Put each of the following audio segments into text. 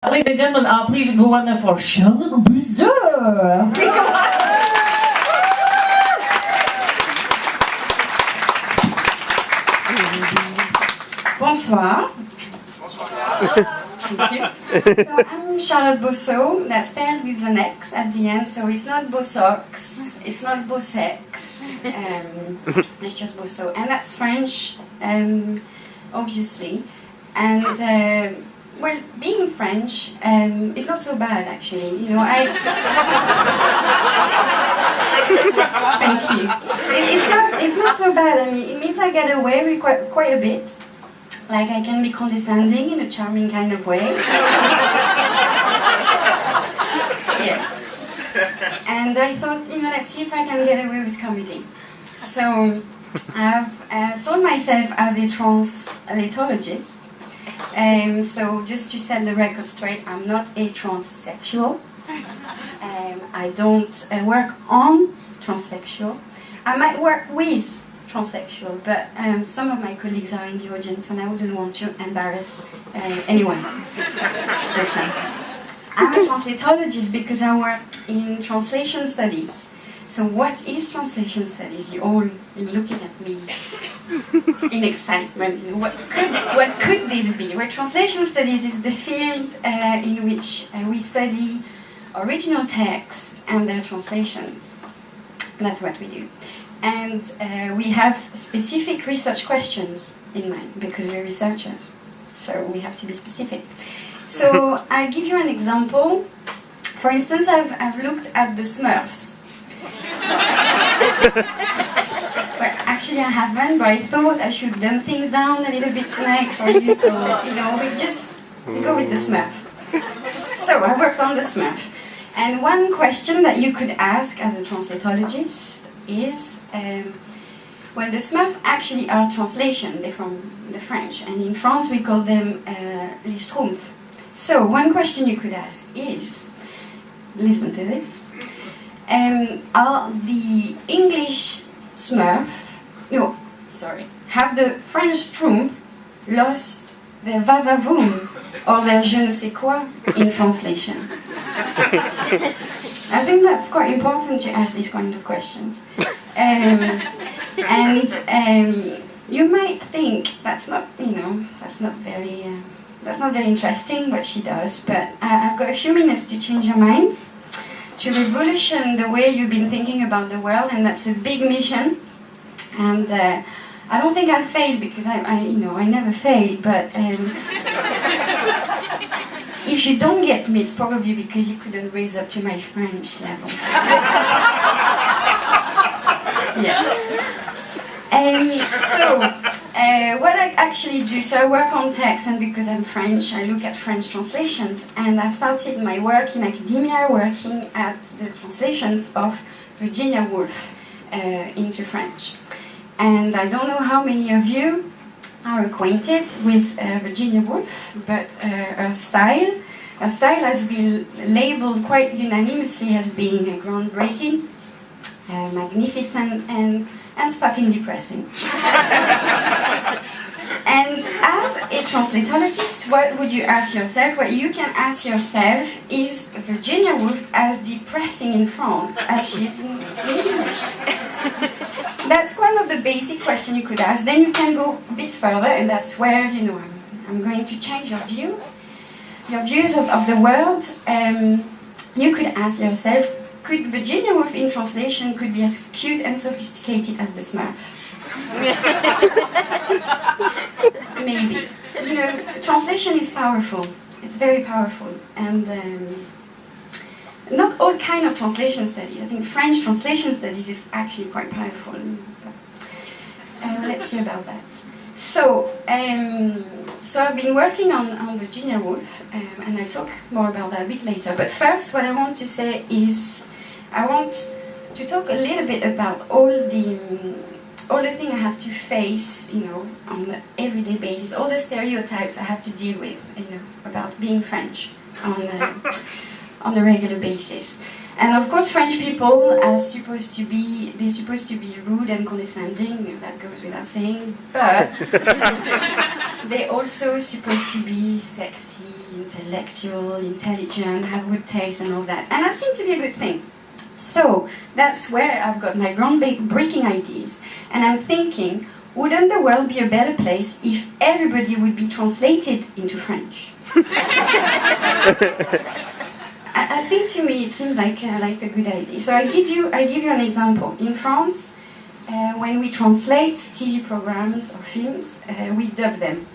Ladies and gentlemen, please go on there for Charlotte Bosseaux. Please go on. Bonsoir. Thank you. So I'm Charlotte Bosseaux, that's spelled with an X at the end, so it's not Bosseaux, it's not Bossex, it's just Bosseaux, and that's French, obviously, and well, being French is not so bad actually, you know, thank you. It's not so bad, I mean, it means I get away with quite a bit. Like I can be condescending in a charming kind of way. Yeah. And I thought, you know, let's see if I can get away with comedy. So I've sold myself as a translatologist. So just to set the record straight, I'm not a transsexual. I don't work on transsexual. I might work with transsexual, but some of my colleagues are in the audience and I wouldn't want to embarrass anyone just now. I'm a translatologist because I work in translation studies. So what is translation studies? You're all looking at me in excitement. You know, what could this be? Well, translation studies is the field in which we study original text and their translations. That's what we do. And we have specific research questions in mind because we're researchers, so we have to be specific. So I'll give you an example. For instance, I've looked at the Smurfs. Well, actually I haven't, but I thought I should dumb things down a little bit tonight for you, so you know, we go with the Smurf. So I worked on the Smurf. And one question that you could ask as a translatologist is, well, the Smurfs actually are translation, they're from the French, and in France we call them les Schtroumpfs. So one question you could ask is, listen to this, are the English Smurf, no, sorry, have the French Schtroumpf lost their va-va-voom or their je ne sais quoi in translation? I think that's quite important to ask these kind of questions. And you might think that's not, you know, that's not very interesting what she does, but I've got a few minutes to change your mind, to revolution the way you've been thinking about the world, and that's a big mission. And I don't think I'll fail because I never fail, but if you don't get me, it's probably because you couldn't raise up to my French level. Yeah. So, what I actually do, so I work on text, and because I'm French, I look at French translations, and I've started my work in academia working at the translations of Virginia Woolf into French. And I don't know how many of you are acquainted with Virginia Woolf, but her style has been labeled quite unanimously as being groundbreaking, magnificent, and fucking depressing. And as a translatologist, what would you ask yourself? What you can ask yourself is Virginia Woolf as depressing in France as she is in English? That's one of the basic questions you could ask. Then you can go a bit further, and that's where, you know, I'm going to change your views of the world. You could ask yourself, could Virginia Woolf in translation could be as cute and sophisticated as the Smurf? Maybe. You know, translation is powerful. It's very powerful. And not all kind of translation studies. I think French translation studies is actually quite powerful. Let's see about that. So I've been working on Virginia Woolf, and I'll talk more about that a bit later. But first, what I want to say is, I want to talk a little bit about all the things I have to face, you know, on an everyday basis, all the stereotypes I have to deal with, you know, about being French on a regular basis. And of course, French people are supposed to be rude and condescending, that goes without saying, but they're also supposed to be sexy, intellectual, intelligent, have good taste and all that. And that seemed to be a good thing. So that's where I've got my groundbreaking ideas. And I'm thinking, wouldn't the world be a better place if everybody would be translated into French? I think to me it seems like a good idea. So I give you an example. In France, when we translate TV programs or films, we dub them.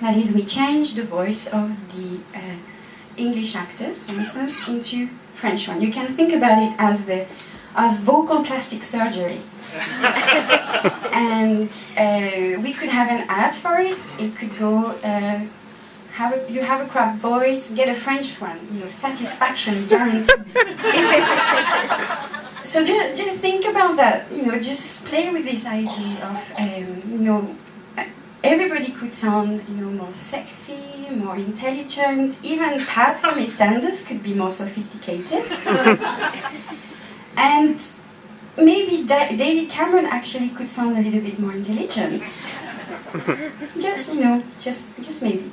That is, we change the voice of the English actors, for instance, into French one. You can think about it as vocal plastic surgery. And we could have an ad for it. It could go, you have a crap voice, get a French one, satisfaction guaranteed. So just think about that, just play with this idea of, everybody could sound, more sexy, more intelligent. Even Pat from EastEnders could be more sophisticated. And maybe David Cameron actually could sound a little bit more intelligent. Just maybe.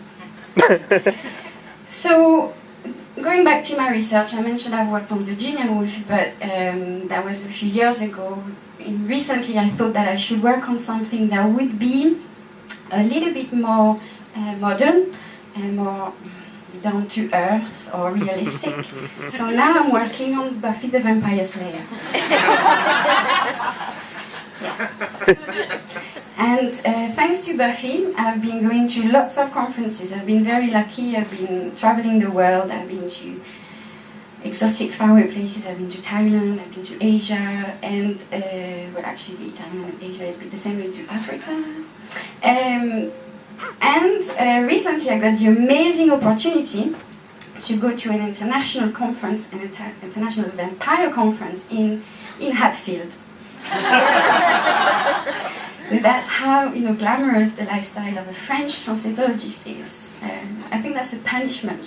So, going back to my research, I mentioned I've worked on Virginia Woolf, but that was a few years ago. Recently, I thought that I should work on something that would be a little bit more modern and more down to earth or realistic. So now I'm working on Buffy the Vampire Slayer. And thanks to Buffy, I've been going to lots of conferences. I've been very lucky. I've been traveling the world. I've been to exotic faraway places. I've been to Thailand. I've been to Asia. And, well, actually, Thailand and Asia is a bit the same. I've been to Africa. Recently I got the amazing opportunity to go to an international conference, an international vampire conference in Hatfield. That's how glamorous the lifestyle of a French translatologist is. I think that's a punishment,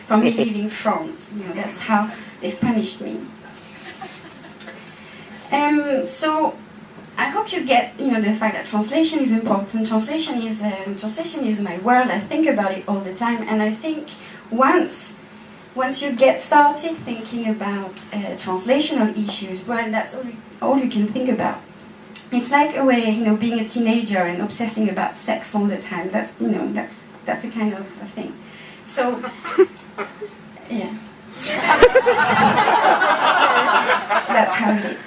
from me leaving France. That's how they've punished me. So I hope you get the fact that translation is important. Translation is my world. I think about it all the time, and I think once you get started thinking about translational issues, well, that's all you can think about. It's like a way, being a teenager and obsessing about sex all the time. That's a kind of a thing. So, yeah, that's how it is.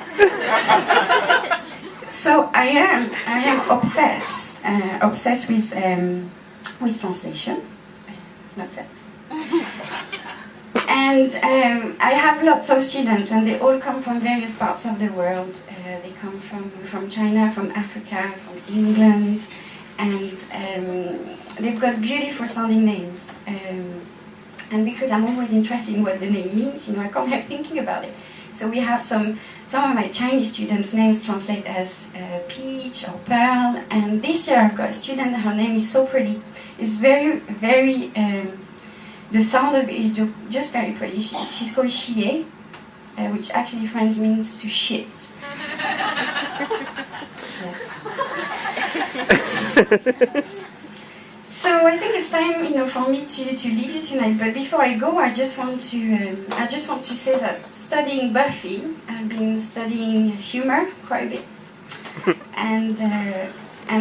So I am obsessed with translation, not sex. And I have lots of students, and they all come from various parts of the world. They come from China, from Africa, from England, and they've got beautiful sounding names. And because I'm always interested in what the name means, I can't help thinking about it. So we have some of my Chinese students' names translate as Peach or Pearl. And this year I've got a student, her name is so pretty. It's very, very, the sound of it is just very pretty. She's called Xie, which actually French means to shit. Yes. So I think it's time, for me to leave you tonight. But before I go, I just want to say that studying Buffy, I've been studying humor quite a bit, and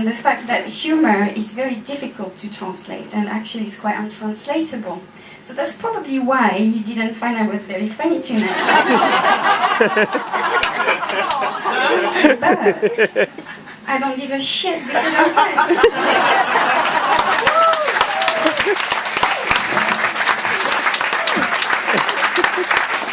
the fact that humor is very difficult to translate, and actually it's quite untranslatable. So that's probably why you didn't find I was very funny tonight. But I don't give a shit because I'm French.